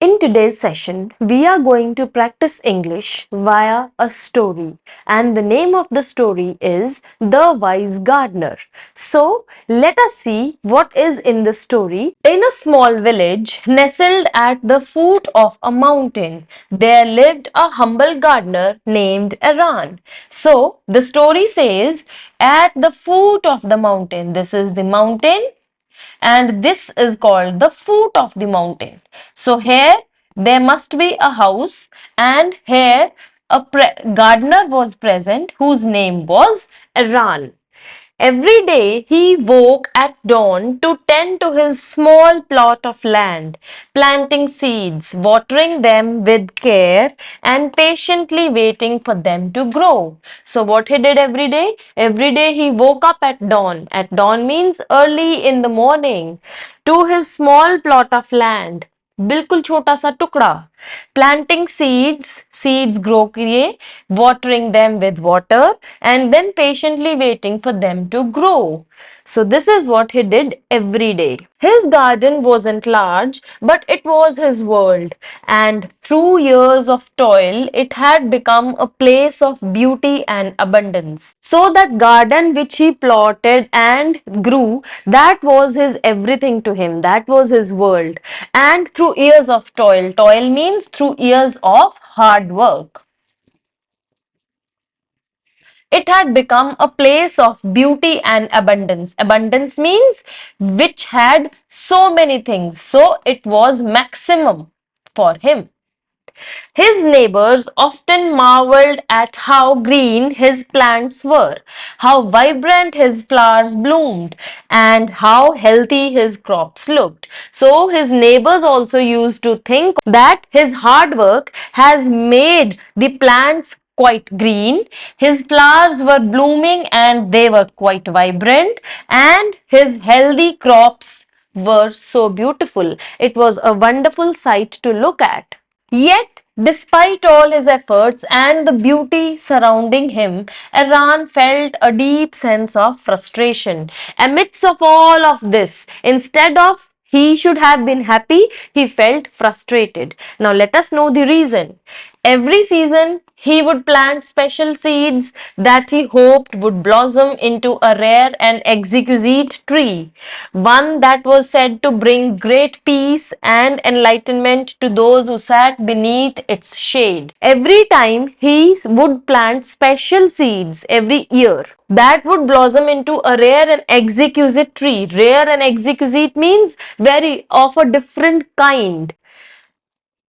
In today's session, we are going to practice English via a story, and the name of the story is The Wise Gardener. So, let us see what is in the story. In a small village nestled at the foot of a mountain, there lived a humble gardener named Aran. So, the story says, at the foot of the mountain, this is the mountain and this is called the foot of the mountain. So here there must be a house and here a gardener was present whose name was Iran. Every day he woke at dawn to tend to his small plot of land, planting seeds, watering them with care, and patiently waiting for them to grow. So, what he did every day? Every day he woke up at dawn. At dawn means early in the morning to his small plot of land. बिल्कुल छोटा सा टुकड़ा planting seeds grow के लिए watering them with water and then patiently waiting for them to grow. So this is what he did every day. His garden wasn't large, but it was his world, and through years of toil it had become a place of beauty and abundance. So that garden which he plotted and grew, that was his everything to him, that was his world. And through years of toil means through years of hard work, it had become a place of beauty and abundance. Abundance means which had so many things, so it was maximum for him. His neighbors often marveled at how green his plants were, how vibrant his flowers bloomed, and how healthy his crops looked. So his neighbors also used to think that his hard work has made the plants quite green, his flowers were blooming and they were quite vibrant, and his healthy crops were so beautiful. It was a wonderful sight to look at. Yet, despite all his efforts and the beauty surrounding him, Iran felt a deep sense of frustration. Amidst of all of this, instead of he should have been happy, he felt frustrated. Now let us know the reason. Every season, he would plant special seeds that he hoped would blossom into a rare and exquisite tree, one that was said to bring great peace and enlightenment to those who sat beneath its shade. Every time he would plant special seeds every year that would blossom into a rare and exquisite tree. Rare and exquisite means very of a different kind,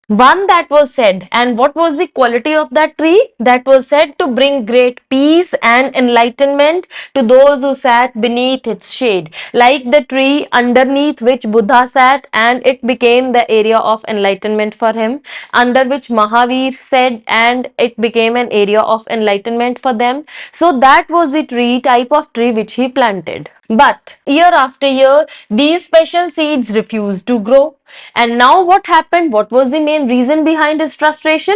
one that was said, and what was the quality of that tree? That was said to bring great peace and enlightenment to those who sat beneath its shade, like the tree underneath which Buddha sat, and it became the area of enlightenment for him, under which Mahavir said, and it became an area of enlightenment for them. So that was the tree, type of tree which he planted. But year after year, these special seeds refused to grow. And now what happened? What was the main reason behind his frustration?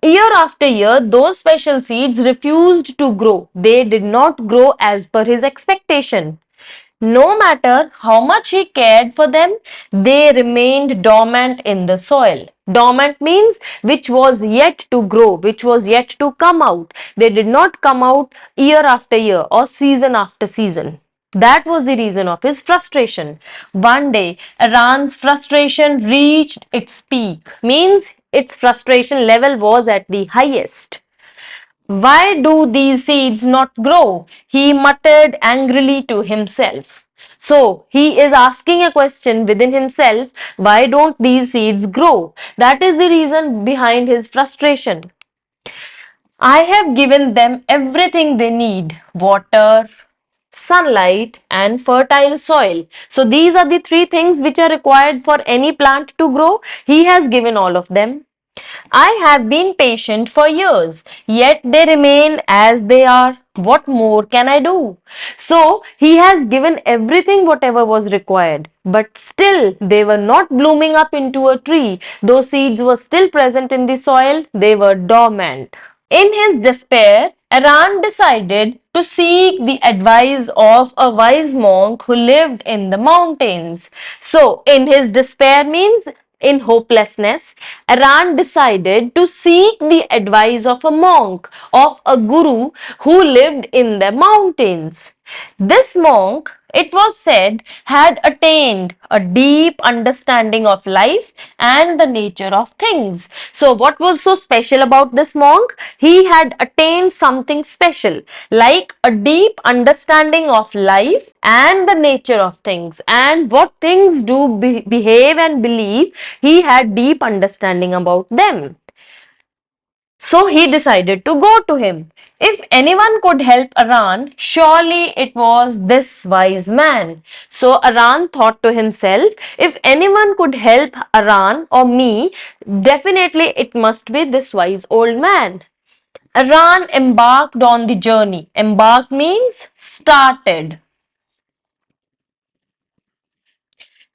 Year after year, those special seeds refused to grow. They did not grow as per his expectation. No matter how much he cared for them, they remained dormant in the soil. Dormant means which was yet to grow, which was yet to come out. They did not come out year after year or season after season. That was the reason of his frustration. One day, Iran's frustration reached its peak, means its frustration level was at the highest. Why do these seeds not grow? He muttered angrily to himself. So, he is asking a question within himself, why don't these seeds grow? That is the reason behind his frustration. I have given them everything they need: water, sunlight, and fertile soil. So these are the three things which are required for any plant to grow. He has given all of them. I have been patient for years, yet they remain as they are. What more can I do? So he has given everything whatever was required, but still they were not blooming up into a tree. Those seeds were still present in the soil, they were dormant. In his despair, Aran decided to seek the advice of a wise monk who lived in the mountains. So, in his despair means in hopelessness, Aran decided to seek the advice of a monk, of a guru who lived in the mountains. This monk, it was said, had attained a deep understanding of life and the nature of things. So, what was so special about this monk? He had attained something special, like a deep understanding of life and the nature of things, and what things do behave and believe. He had deep understanding about them. So he decided to go to him. If anyone could help Aran, surely it was this wise man. So Aran thought to himself, if anyone could help Aran or me, definitely it must be this wise old man. Aran embarked on the journey. Embarked means started.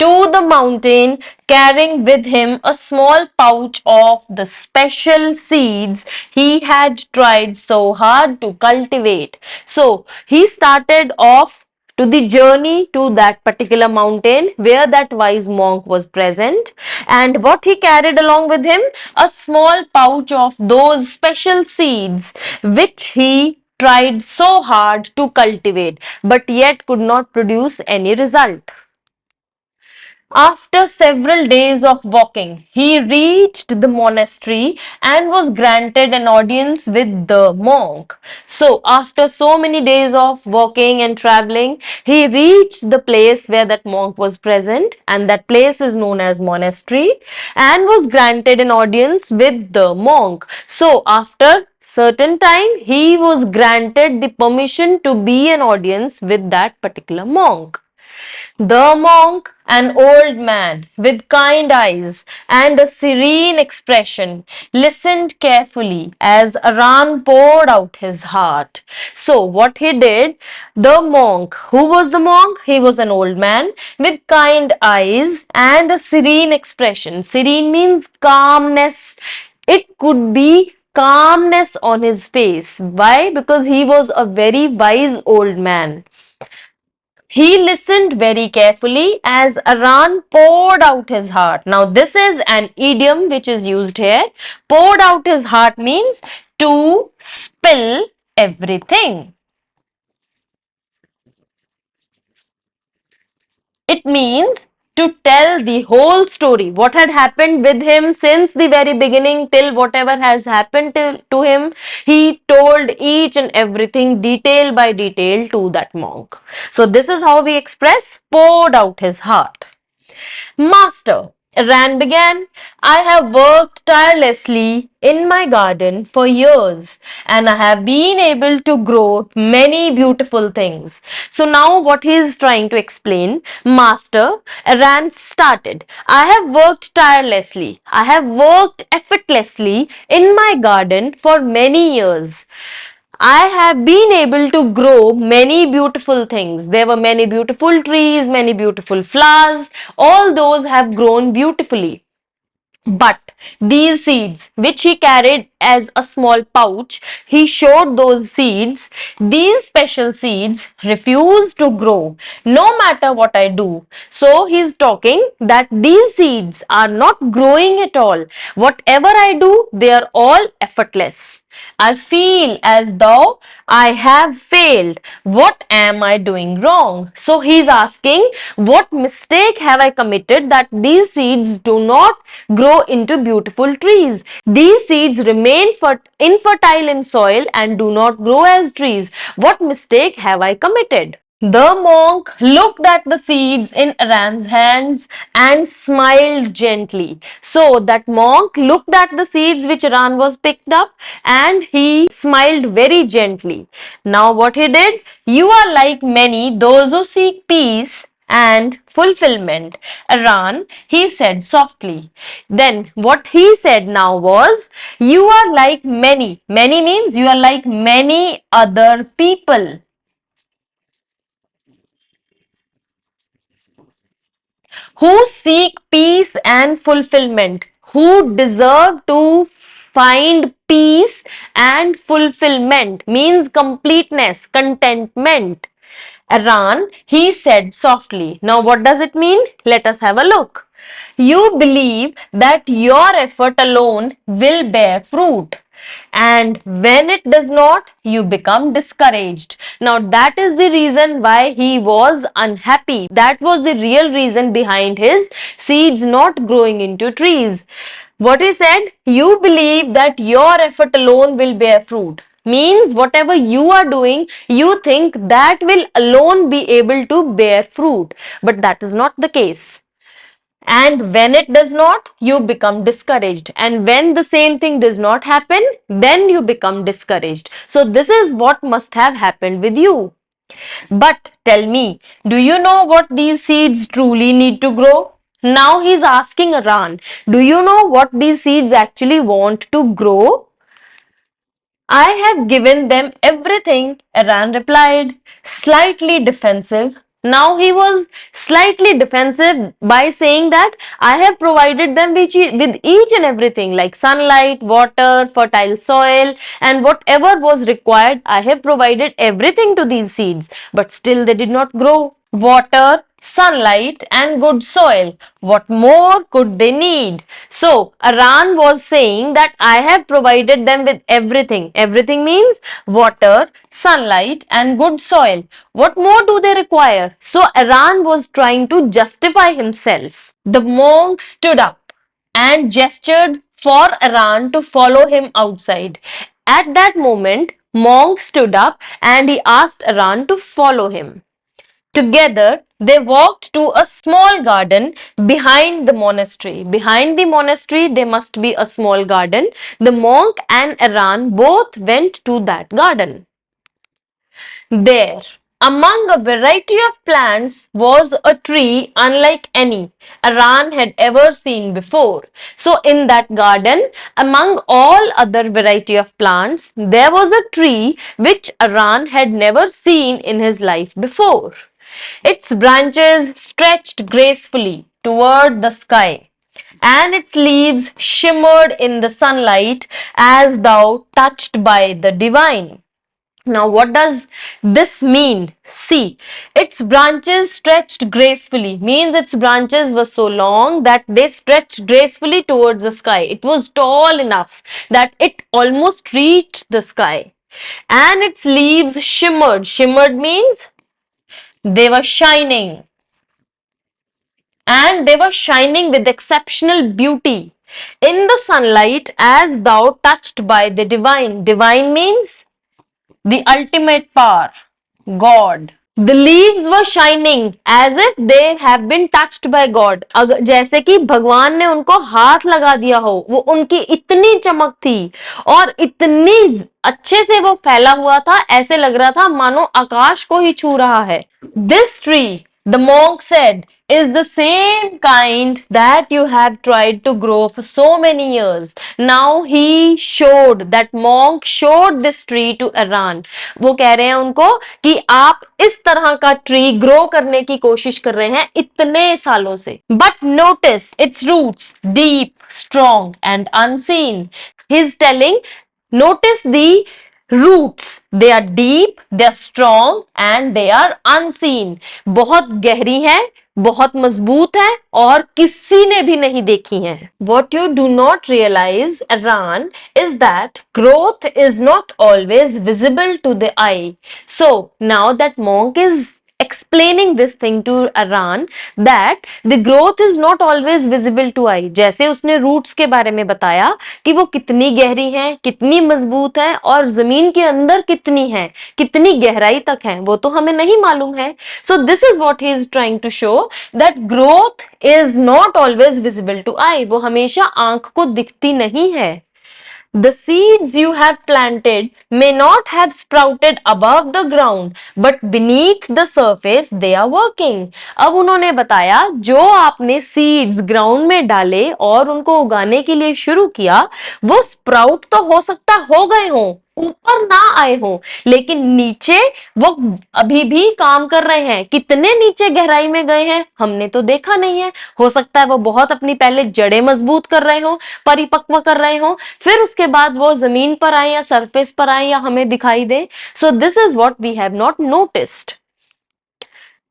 To the mountain, carrying with him a small pouch of the special seeds he had tried so hard to cultivate. So he started off to the journey to that particular mountain where that wise monk was present, and what he carried along with him, a small pouch of those special seeds which he tried so hard to cultivate but yet could not produce any result. After several days of walking, he reached the monastery and was granted an audience with the monk. So, after so many days of walking and traveling, he reached the place where that monk was present, and that place is known as monastery, and was granted an audience with the monk. So, after certain time, he was granted the permission to be an audience with that particular monk. The monk, an old man with kind eyes and a serene expression, listened carefully as Aran poured out his heart. So, what he did, the monk, who was the monk? He was an old man with kind eyes and a serene expression. Serene means calmness. It could be calmness on his face. Why? Because he was a very wise old man. He listened very carefully as Aran poured out his heart. Now, this is an idiom which is used here. Poured out his heart means to spill everything. It means to tell the whole story, what had happened with him since the very beginning till whatever has happened to him. He told each and everything detail by detail to that monk. So, this is how we express poured out his heart. Master, Ran began, I have worked tirelessly in my garden for years and I have been able to grow many beautiful things. So now what he is trying to explain, Master, Ran started, I have worked tirelessly, I have worked effortlessly in my garden for many years. I have been able to grow many beautiful things. There were many beautiful trees, many beautiful flowers. All those have grown beautifully. But these seeds, which he carried as a small pouch, he showed those seeds. These special seeds refuse to grow no matter what I do. So he's talking that these seeds are not growing at all. Whatever I do, they are all effortless. I feel as though I have failed. What am I doing wrong? So he's asking, what mistake have I committed that these seeds do not grow into beautiful trees? These seeds remain infertile in soil and do not grow as trees. What mistake have I committed? The monk looked at the seeds in Aran's hands and smiled gently. So that monk looked at the seeds which Aran was picked up and he smiled very gently. Now what he did? You are like many, those who seek peace and fulfillment. Aran, he said softly. Then what he said now was, you are like many. Many means you are like many other people who seek peace and fulfillment, who deserve to find peace and fulfillment, means completeness, contentment. Aran, he said softly. Now, what does it mean? Let us have a look. You believe that your effort alone will bear fruit. And when it does not, you become discouraged. Now, that is the reason why he was unhappy. That was the real reason behind his seeds not growing into trees. What he said, you believe that your effort alone will bear fruit. Means whatever you are doing, you think that will alone be able to bear fruit. But that is not the case. And when it does not, you become discouraged. And when the same thing does not happen, then you become discouraged. So this is what must have happened with you. But tell me, do you know what these seeds truly need to grow? Now he's asking Aran, do you know what these seeds actually want to grow? I have given them everything, Aran replied, slightly defensive. Now he was slightly defensive by saying that I have provided them with each and everything like sunlight, water, fertile soil, and whatever was required. I have provided everything to these seeds, but still they did not grow. Water, sunlight, and good soil. What more could they need? So, Aran was saying that I have provided them with everything. Everything means water, sunlight, and good soil. What more do they require? So, Aran was trying to justify himself. The monk stood up and gestured for Aran to follow him outside. At that moment, monk stood up and he asked Aran to follow him. Together, they walked to a small garden behind the monastery. Behind the monastery, there must be a small garden. The monk and Aran both went to that garden. There, among a variety of plants, was a tree unlike any Aran had ever seen before. So, in that garden, among all other variety of plants, there was a tree which Aran had never seen in his life before. Its branches stretched gracefully toward the sky, and its leaves shimmered in the sunlight as though touched by the divine. Now, what does this mean? See, its branches stretched gracefully means its branches were so long that they stretched gracefully towards the sky. It was tall enough that it almost reached the sky. And its leaves shimmered. Shimmered means they were shining, and they were shining with exceptional beauty in the sunlight as though touched by the divine. Divine means the ultimate power, God. The leaves were shining as if they have been touched by God. जैसे कि भगवान ने उनको हाथ लगा दिया हो, वो उनकी इतनी चमक थी और इतनी अच्छे से वो फैला हुआ था, ऐसे लग रहा था मानो आकाश को ही छू रहा है. This tree, the monk said, is the same kind that you have tried to grow for so many years. Now he showed, that monk showed this tree to Aran. वो कह रहे हैं उनको कि आप इस तरह का ट्री ग्रो करने की कोशिश कर रहे हैं इतने सालों से. But notice its roots, deep, strong and unseen. He is telling, notice the roots. They are deep, they are strong and they are unseen. बहुत गहरी हैं, बहुत मजबूत है और किसी ने भी नहीं देखी है. What you do not realize, Aran, is that growth is not always visible to the eye. So now that monk is explaining this thing to Aran that the growth is not always visible to eye. जैसे उसने roots के बारे में बताया कि वो कितनी गहरी हैं, कितनी मजबूत हैं और जमीन के अंदर कितनी हैं, कितनी गहराई तक हैं, वो तो हमें नहीं मालूम है. So this is what he is trying to show, that growth is not always visible to eye. वो हमेशा आंख को दिखती नहीं है. The seeds you have planted may not have sprouted above the ground, but beneath the surface they are working. अब उन्होंने बताया जो आपने seeds ground में डाले और उनको उगाने के लिए शुरू किया, वो sprout तो हो सकता हो गए हों, ऊपर ना आए हो, लेकिन नीचे वो अभी भी काम कर रहे हैं. कितने नीचे गहराई में गए हैं हमने तो देखा नहीं है. हो सकता है वो बहुत अपनी पहले जड़ें मजबूत कर रहे हो, परिपक्व कर रहे हो, फिर उसके बाद वो जमीन पर आए या सरफेस पर आए या हमें दिखाई दे. So this is what we have not noticed.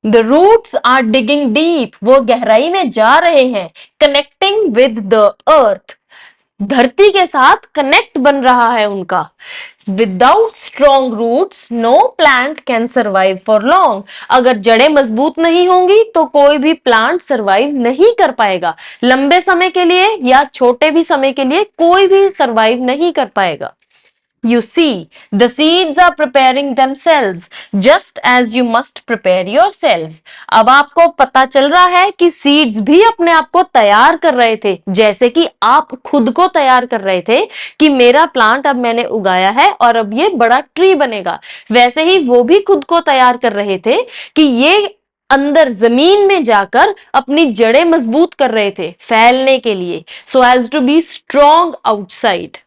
The roots are digging deep. वो गहराई में जा रहे हैं. Connecting with the earth. धरती के साथ कनेक्ट बन रहा है उनका. Without strong roots, no plant can survive for long. अगर जड़ें मजबूत नहीं होंगी तो कोई भी प्लांट सरवाइव नहीं कर पाएगा. लंबे समय के लिए या छोटे भी समय के लिए कोई भी सरवाइव नहीं कर पाएगा. You see, the seeds are preparing themselves just as you must prepare yourself. अब आपको पता चल रहा है कि seeds भी अपने आप को तैयार कर रहे थे, जैसे कि आप खुद को तैयार कर रहे थे कि मेरा प्लांट अब मैंने उगाया है और अब ये बड़ा ट्री बनेगा. वैसे ही वो भी खुद को तैयार कर रहे थे कि ये अंदर जमीन में जाकर अपनी जड़ें मजबूत कर रहे थे फैलने के लिए. So as to be strong outside.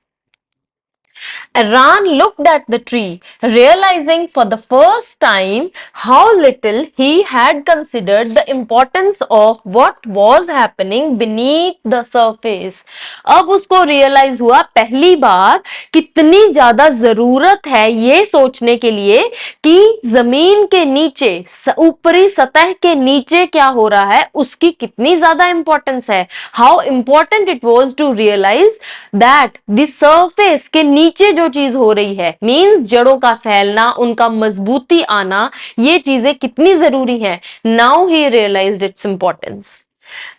Ran looked at the tree, realizing for the first time how little he had considered the importance of what was happening beneath the surface. अब उसको realize हुआ पहली बार कितनी ज्यादा जरूरत है ये सोचने के लिए कि जमीन के नीचे, ऊपरी सतह के नीचे क्या हो रहा है, उसकी कितनी ज्यादा इंपॉर्टेंस है. How important it was to realize that the surface के नीचे जो चीज हो रही है, मीन्स जड़ों का फैलना, उनका मजबूती आना, ये चीजें कितनी जरूरी हैं. Now he realised its importance.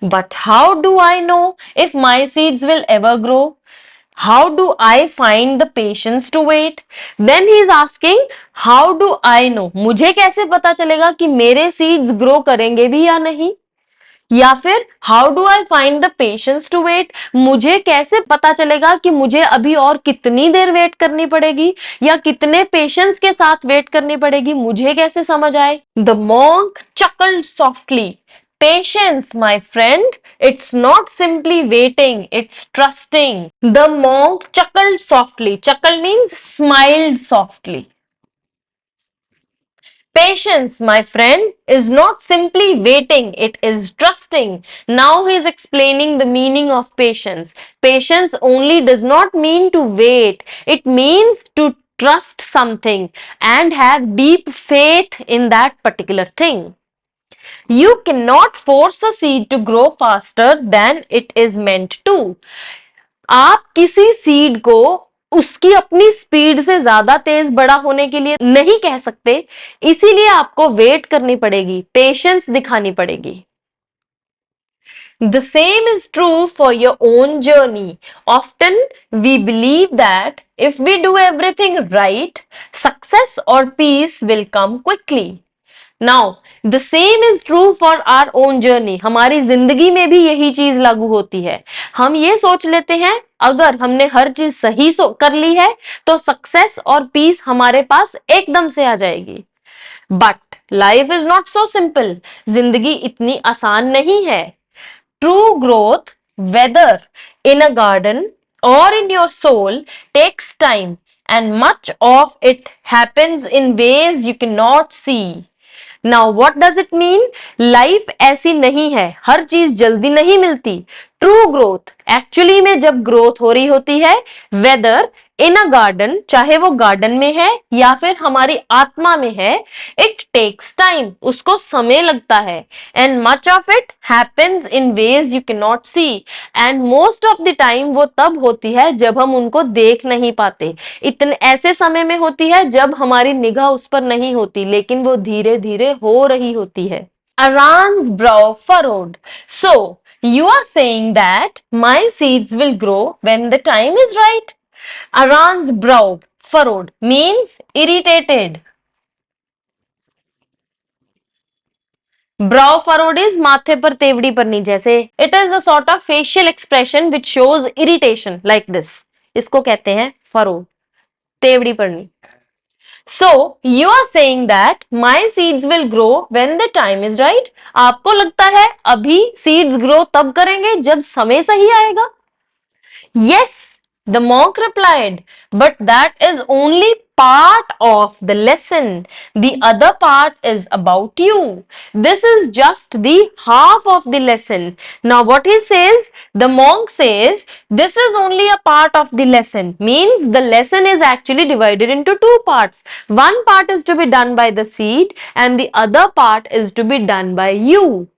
But how do I know if my seeds will ever grow? How do I find the patience to wait? Then he is asking, how do I know? मुझे कैसे पता चलेगा कि मेरे seeds grow करेंगे भी या नहीं? या फिर how do I find the patience to wait? मुझे कैसे पता चलेगा कि मुझे अभी और कितनी देर वेट करनी पड़ेगी या कितने पेशेंस के साथ वेट करनी पड़ेगी, मुझे कैसे समझ आए? The monk chuckled softly. Patience, my friend. It's not simply waiting, it's trusting. The monk chuckled softly. Chuckle means smiled softly. Patience, my friend, is not simply waiting, it is trusting. Now he is explaining the meaning of patience. Patience only does not mean to wait, it means to trust something and have deep faith in that particular thing. You cannot force a seed to grow faster than it is meant to. आप किसी seed को उसकी अपनी speed से ज्यादा तेज बड़ा होने के लिए नहीं कह सकते, इसीलिए आपको वेट करनी पड़ेगी, पेशेंस दिखानी पड़ेगी. The same is true for your own journey. Often we believe that if we do everything right, success or peace will come quickly. Now, the same is true for our own journey. हमारी जिंदगी में भी यही चीज लागू होती है. हम ये सोच लेते हैं अगर हमने हर चीज सही कर ली है तो सक्सेस और पीस हमारे पास एकदम से आ जाएगी. But life is not so simple. जिंदगी इतनी आसान नहीं है. True growth, whether in a garden or in your soul, takes time and much of it happens in ways you cannot see. Now what does it mean? Life ऐसी नहीं है, हर चीज जल्दी नहीं मिलती. ट्रू ग्रोथ, एक्चुअली में जब growth हो रही होती है, वेदर इन अ गार्डन, चाहे वो गार्डन में है या फिर हमारी आत्मा में है, इट टेक्स टाइम, उसको समय लगता है. And much of it happens in ways you can not see. And most of the time वो तब होती है जब हम उनको देख नहीं पाते. इतने ऐसे समय में होती है जब हमारी निगाह उस पर नहीं होती, लेकिन वो धीरे धीरे हो रही होती है. Aran's brow furrowed. So, you are saying that my seeds will grow when the time is right? Aran's brow furrowed means irritated. Brow furrowed is माथे पर तेवड़ी पड़नी जैसे. It is a sort of facial expression which shows irritation like this. इसको कहते हैं furrow, तेवड़ी पड़नी. So, you are saying that my seeds will grow when the time is right? आपको लगता है अभी seeds grow तब करेंगे जब समय सही आएगा? Yes, the monk replied, but that is only part of the lesson. The other part is about you. This is just the half of the lesson. Now what he says, the monk says, this is only a part of the lesson. Means the lesson is actually divided into two parts. One part is to be done by the seed and the other part is to be done by you.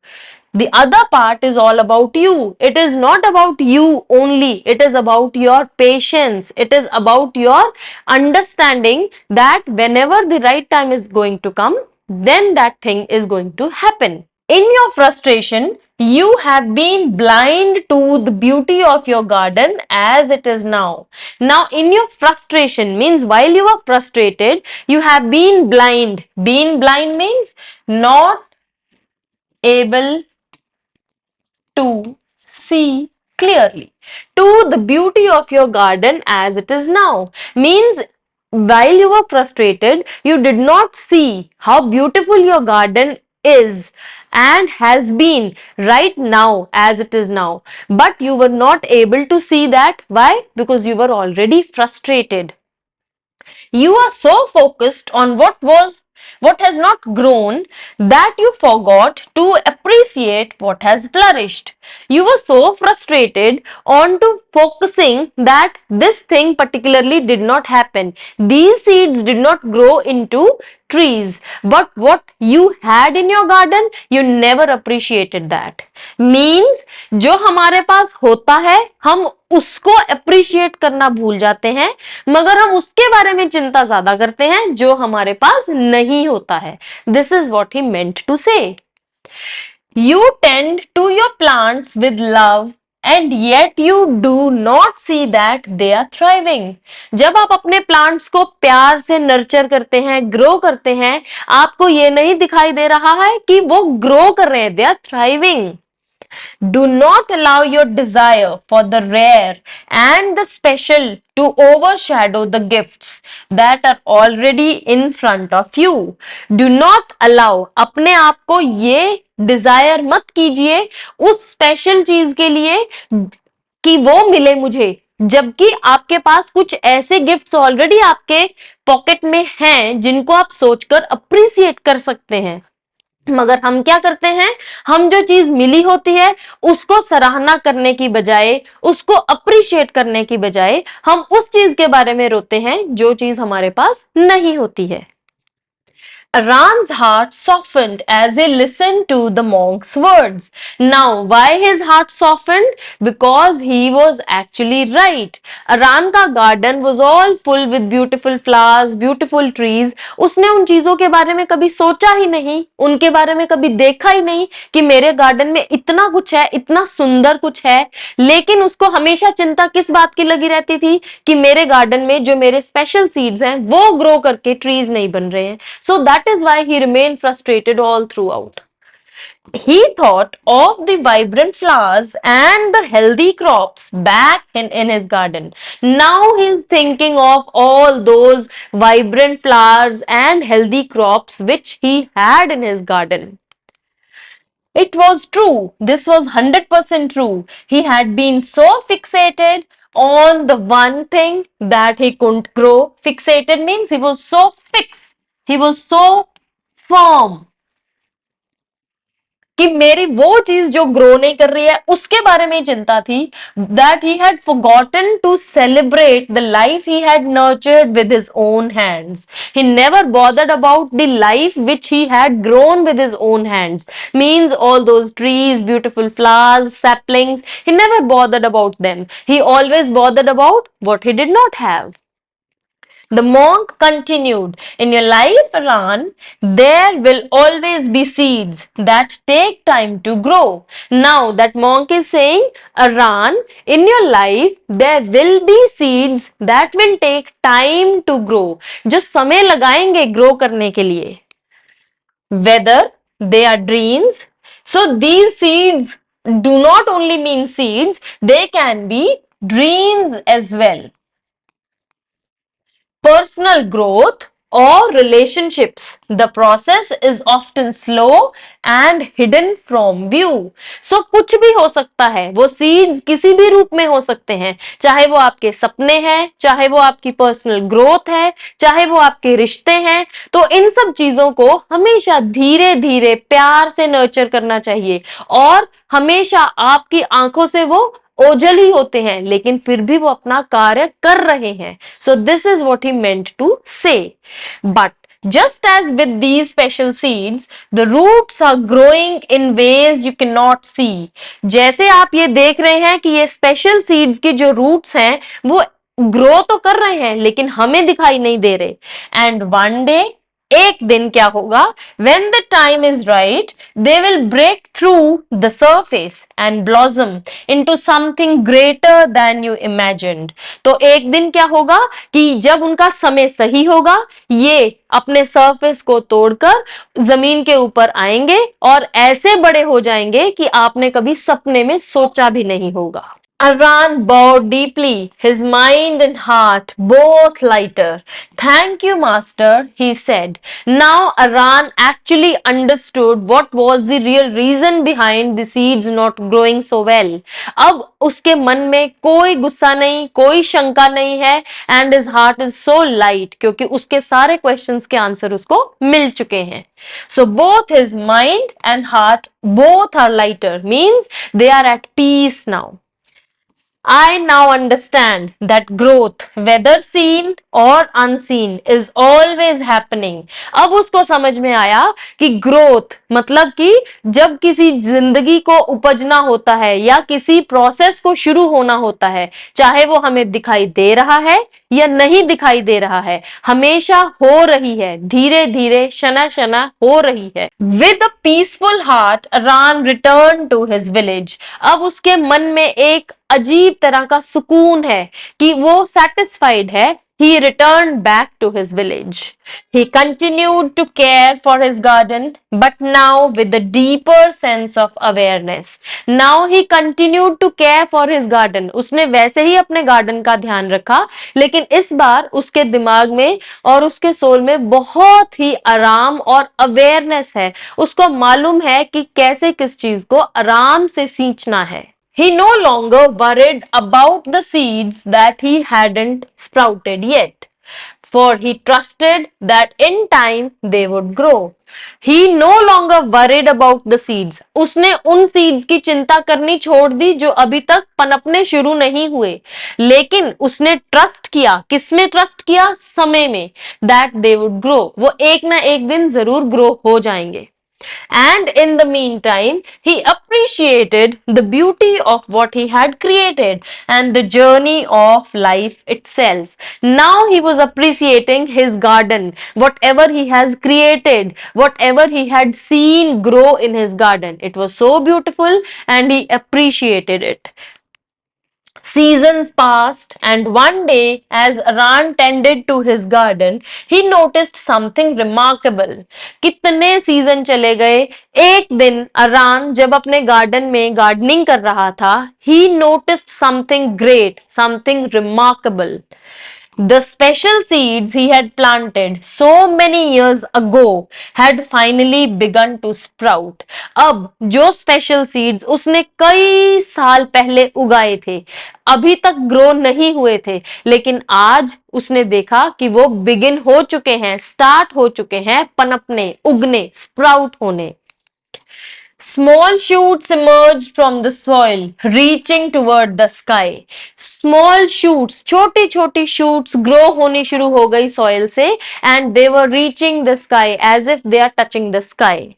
The other part is all about you. It is not about you only. It is about your patience. It is about your understanding that whenever the right time is going to come, then that thing is going to happen. In your frustration, you have been blind to the beauty of your garden as it is now. Now, in your frustration means while you are frustrated, you have been blind. Being blind means not able to see clearly to the beauty of your garden as it is now. Means while you were frustrated, you did not see how beautiful your garden is and has been right now as it is now. But you were not able to see that. Why? Because you were already frustrated. You are so focused on what has not grown that you forgot to appreciate what has flourished. You were so frustrated on to focusing that this thing particularly did not happen. These seeds did not grow into trees, but what you had in your garden, you never appreciated that. Means जो हमारे पास होता है हम उसको appreciate करना भूल जाते हैं, मगर हम उसके बारे में चिंता ज्यादा करते हैं जो हमारे पास नहीं होता है. This is what he meant to say. You tend to your plants with love and yet you do not see that they are thriving. जब आप अपने प्लांट्स को प्यार से नर्चर करते हैं, ग्रो करते हैं, आपको ये नहीं दिखाई दे रहा है कि वो ग्रो कर रहे हैं, they are thriving. Do not allow your desire for the rare and the special to overshadow the gifts that are already in front of you. Do not allow, अपने आप को ये डिजायर मत कीजिए उस स्पेशल चीज के लिए कि वो मिले मुझे, जबकि आपके पास कुछ ऐसे गिफ्ट्स ऑलरेडी आपके पॉकेट में हैं जिनको आप सोचकर अप्रिसिएट कर सकते हैं. मगर हम क्या करते हैं, हम जो चीज मिली होती है उसको सराहना करने की बजाय, उसको अप्रिशिएट करने की बजाय हम उस चीज के बारे में रोते हैं जो चीज हमारे पास नहीं होती है. Ran's heart softened as he listened to the monk's words. Now, why his heart softened? Because he was actually right. Ran का garden was all full with beautiful flowers, beautiful trees. उसने उन चीजों के बारे में कभी सोचा ही नहीं, उनके बारे में कभी देखा ही नहीं कि मेरे गार्डन में इतना कुछ है, इतना सुंदर कुछ है. लेकिन उसको हमेशा चिंता किस बात की लगी रहती थी कि मेरे गार्डन में जो मेरे स्पेशल सीड्स हैं वो ग्रो करके ट्रीज नहीं बन रहे हैं. So that is why he remained frustrated all throughout. He thought of the vibrant flowers and the healthy crops back in his garden. Now he's thinking of all those vibrant flowers and healthy crops which he had in his garden. It was true. This was 100% true. He had been so fixated on the one thing that he couldn't grow. Fixated means he was so fixed. He was so firm कि मेरी वो चीज जो grow नहीं कर रही है उसके बारे में चिंता थी. That he had forgotten to celebrate the life he had nurtured with his own hands. He never bothered about the life which he had grown with his own hands. Means all those trees, beautiful flowers, saplings, he never bothered about them. He always bothered about what he did not have. The monk continued, in your life, Ran, there will always be seeds that take time to grow. Now that monk is saying, Ran, in your life, there will be seeds that will take time to grow. जो समय लगाएंगे grow करने के लिए. Whether they are dreams. So these seeds do not only mean seeds, they can be dreams as well. Personal growth, or relationships, the process is often slow and hidden from view. So कुछ भी हो सकता है, वो seeds किसी भी रूप में हो सकते हैं, चाहे वो आपके सपने हैं, चाहे वो आपकी पर्सनल ग्रोथ है, चाहे वो आपके रिश्ते हैं। तो इन सब चीजों को हमेशा धीरे धीरे प्यार से नर्चर करना चाहिए, और हमेशा आपकी आंखों से वो ओझल ही होते हैं, लेकिन फिर भी वो अपना कार्य कर रहे हैं। So this is what he meant to say. But just as with these special seeds, the roots are growing in ways you cannot see. जैसे आप ये देख रहे हैं कि ये स्पेशल सीड्स की जो रूट्स हैं वो ग्रो तो कर रहे हैं, लेकिन हमें दिखाई नहीं दे रहे। एंड वन डे, एक दिन क्या होगा, when the time is right, they will break through the surface and blossom into something greater than you imagined. तो एक दिन क्या होगा कि जब उनका समय सही होगा, ये अपने सरफेस को तोड़कर जमीन के ऊपर आएंगे और ऐसे बड़े हो जाएंगे कि आपने कभी सपने में सोचा भी नहीं होगा। Aran bowed deeply, his mind and heart both lighter. Thank you, Master, he said. Now Aran actually understood what was the real reason behind the seeds not growing so well. अब उसके मन में कोई गुस्सा नहीं, कोई शंका नहीं है, and his heart is so light क्योंकि उसके सारे questions के आंसर उसको मिल चुके हैं. So both his mind and heart both are lighter, means they are at peace now. I now understand that growth, whether seen or unseen, is always happening. अब उसको समझ में आया कि ग्रोथ मतलब कि जब किसी जिंदगी को उपजना होता है या किसी प्रोसेस को शुरू होना होता है, चाहे वो हमें दिखाई दे रहा है या नहीं दिखाई दे रहा है, हमेशा हो रही है, धीरे धीरे शना शना हो रही है। With a peaceful heart, Ran returned to his village. अब उसके मन में एक अजीब तरह का सुकून है कि वो सेटिस्फाइड है। He returned back to his village. He continued to care for his garden, but now with a deeper sense of awareness. Now he continued to care for his garden. उसने वैसे ही अपने गार्डन का ध्यान रखा, लेकिन इस बार उसके दिमाग में और उसके सोल में बहुत ही आराम और अवेयरनेस है। उसको मालूम है कि कैसे किस चीज को आराम से सींचना है। He no longer worried about the seeds that he hadn't sprouted yet, for he trusted that in time they would grow. He no longer worried about the seeds. उसने उन seeds की चिंता करनी छोड़ दी जो अभी तक पनपने शुरू नहीं हुए, लेकिन उसने ट्रस्ट किया। किसमें ट्रस्ट किया? समय में। That they would grow. वो एक ना एक दिन जरूर ग्रो हो जाएंगे। And in the meantime, he appreciated the beauty of what he had created and the journey of life itself. Now he was appreciating his garden, whatever he has created, whatever he had seen grow in his garden. It was so beautiful and he appreciated it. Seasons passed, and one day, as Ran tended to his garden, he noticed something remarkable. कितने season चले गए, एक दिन अरान जब अपने garden में gardening कर रहा था, he noticed something great, something remarkable. The special seeds he had planted so many years ago had finally begun to sprout. अब जो स्पेशल सीड्स उसने कई साल पहले उगाए थे, अभी तक ग्रो नहीं हुए थे, लेकिन आज उसने देखा कि वो बिगिन हो चुके हैं, स्टार्ट हो चुके हैं पनपने, उगने, स्प्राउट होने। Small shoots emerged from the soil, reaching toward the sky. Small shoots, छोटी छोटी shoots grow होनी शुरू हो गई soil से, and they were reaching the sky as if they are touching the sky.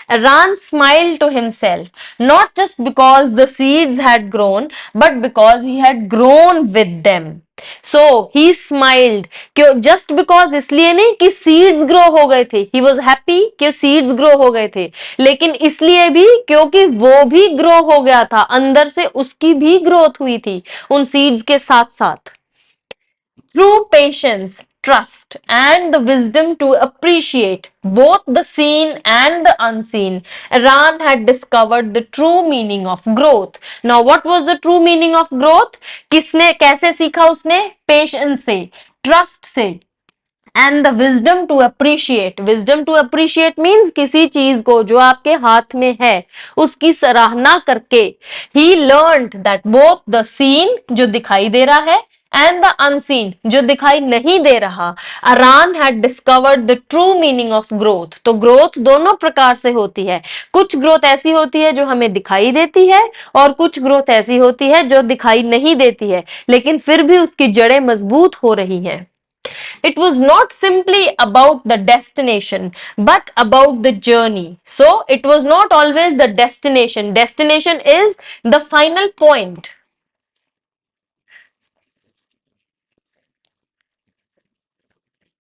Ran smiled to himself, not just because the seeds had grown, but because he had grown with them. So he smiled, क्यों? Just because इसलिए नहीं कि seeds grow हो गए थे, he was happy कि seeds grow हो गए थे, लेकिन इसलिए भी क्योंकि वो भी grow हो गया था, अंदर से उसकी भी growth हुई थी उन seeds के साथ साथ। Through patience, trust, and the wisdom to appreciate both the seen and the unseen, Ran had discovered the true meaning of growth. Now, what was the true meaning of growth? किसने कैसे सीखा उसने? Patience से, trust से, and the wisdom to appreciate means किसी चीज को जो आपके हाथ में है उसकी सराहना करके he learned that both the scene जो दिखाई दे रहा है एंड द अनसीन जो दिखाई नहीं दे रहा, Aran had discovered the true meaning of growth. तो ग्रोथ दोनों प्रकार से होती है, कुछ ग्रोथ ऐसी होती है जो हमें दिखाई देती है और कुछ ग्रोथ ऐसी होती है जो दिखाई नहीं देती है लेकिन फिर भी उसकी जड़ें मजबूत हो रही हैं। It was not simply about the destination, but about the journey. So it was not always the destination. Destination is the final point.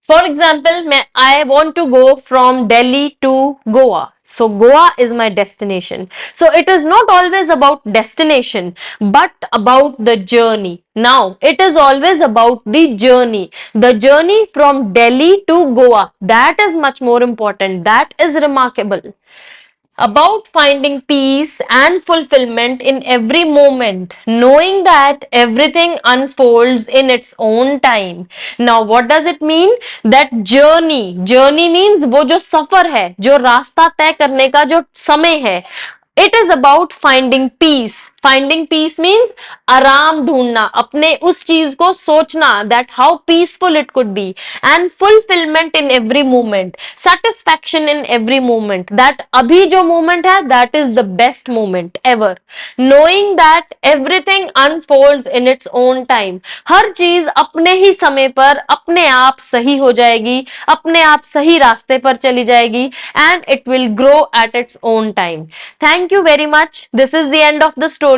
For example, I want to go from Delhi to Goa. So Goa is my destination. So it is not always about destination, but about the journey. Now, it is always about the journey. The journey from Delhi to Goa. That is much more important. That is remarkable, about finding peace and fulfillment in every moment, knowing that everything unfolds in its own time. Now, what does it mean? That journey means वो जो सफर है, जो रास्ता तय करने का जो समय है, it is about finding peace means आराम ढूंढना, अपने उस चीज को सोचना that how peaceful it could be, and fulfilment in every moment, satisfaction in every moment, that अभी जो मोमेंट है that is the best moment ever, knowing that everything unfolds in its own time, हर चीज अपने ही समय पर अपने आप सही हो जाएगी, अपने आप सही रास्ते पर चली जाएगी, and it will grow at its own time. Thank you very much. This is the end of the story.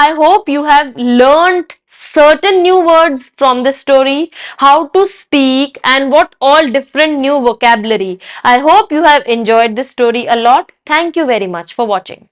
I hope you have learned certain new words from this story, how to speak and what all different new vocabulary. I hope you have enjoyed this story a lot. Thank you very much for watching.